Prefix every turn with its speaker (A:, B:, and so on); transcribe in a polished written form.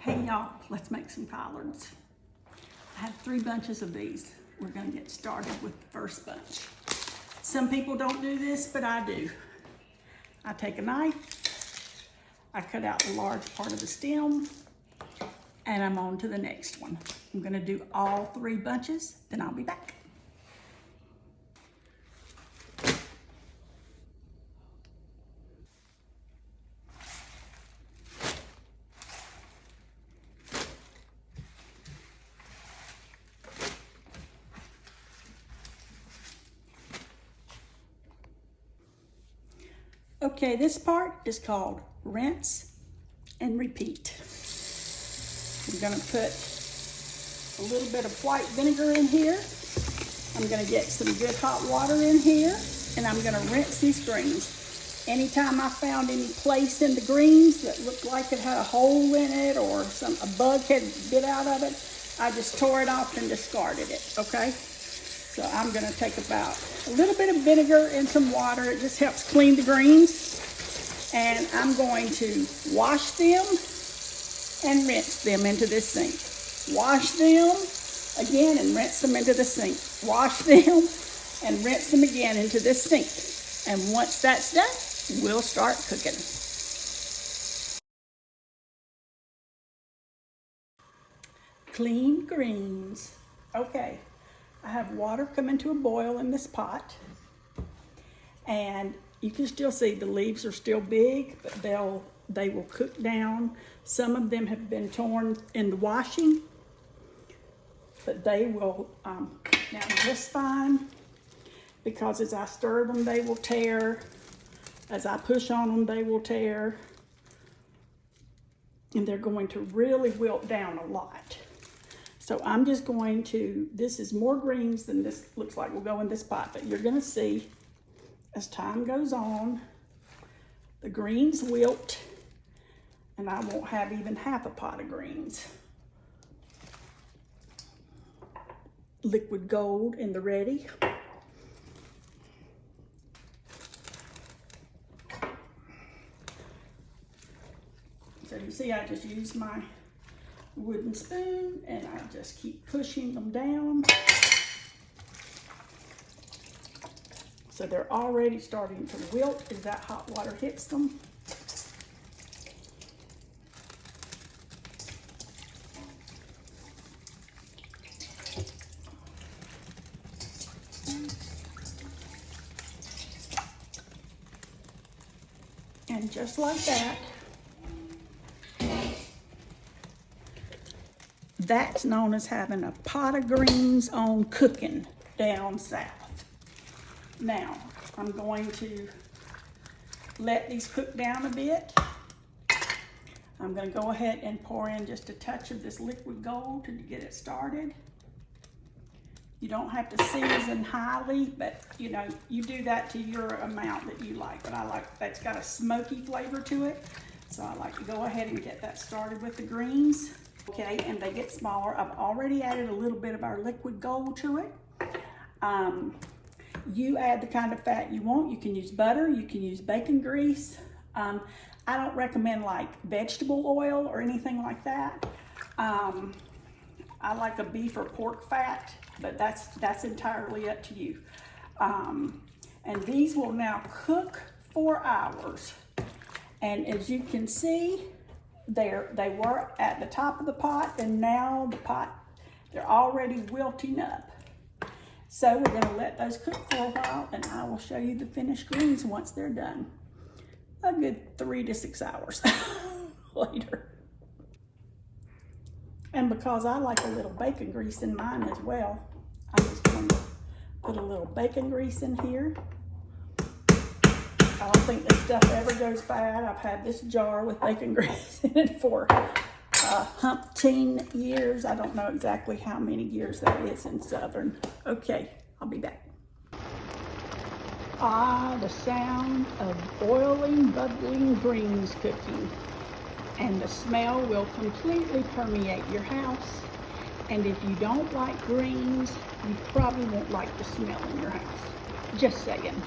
A: Hey y'all, let's make some collards. I have 3 bunches of these. We're gonna get started with the first bunch. Some people don't do this, but I do. I take a knife, I cut out the large part of the stem, and I'm on to the next one. I'm gonna do all 3 bunches, then I'll be back. Okay, this part is called rinse and repeat. I'm gonna put a little bit of white vinegar in here. I'm gonna get some good hot water in here, and I'm gonna rinse these greens. Anytime I found any place in the greens that looked like it had a hole in it or a bug had bit out of it, I just tore it off and discarded it, okay? So I'm gonna take about a little bit of vinegar and some water. It just helps clean the greens. And I'm going to wash them and rinse them into this sink. Wash them again and rinse them into the sink. Wash them and rinse them again into this sink. And once that's done, we'll start cooking. Clean greens. Okay. I have water coming to a boil in this pot, and you can still see the leaves are still big, but they will cook down. Some of them have been torn in the washing, but they will cook down just fine, because as I stir them, they will tear. As I push on them, they will tear, and they're going to really wilt down a lot. So I'm just going to, this is more greens than this looks like will go in this pot, but you're gonna see as time goes on, the greens wilt, and I won't have even half a pot of greens. Liquid gold in the ready. So you see, I just use my wooden spoon and I just keep pushing them down. So they're already starting to wilt as that hot water hits them. And just like that, that's known as having a pot of greens on cooking down south. Now, I'm going to let these cook down a bit. I'm going to go ahead and pour in just a touch of this liquid gold to get it started. You don't have to season highly, but you know, you do that to your amount that you like. But I like, that's got a smoky flavor to it. So I like to go ahead and get that started with the greens. Okay, and they get smaller. I've already added a little bit of our liquid gold to it. You add the kind of fat you want. You can use butter, you can use bacon grease. I don't recommend like vegetable oil or anything like that. I like a beef or pork fat, but that's entirely up to you. And these will now cook for hours. And as you can see, they were at the top of the pot, and now the pot, they're already wilting up. So we're gonna let those cook for a while, and I will show you the finished greens once they're done. A good 3 to 6 hours later. And because I like a little bacon grease in mine as well, I'm just going to put a little bacon grease in here. I don't think this stuff ever goes bad. I've had this jar with bacon grease in it for umpteen years. I don't know exactly how many years that is in Southern. Okay, I'll be back. Ah, the sound of boiling, bubbling greens cooking. And the smell will completely permeate your house. And if you don't like greens, you probably won't like the smell in your house. Just saying.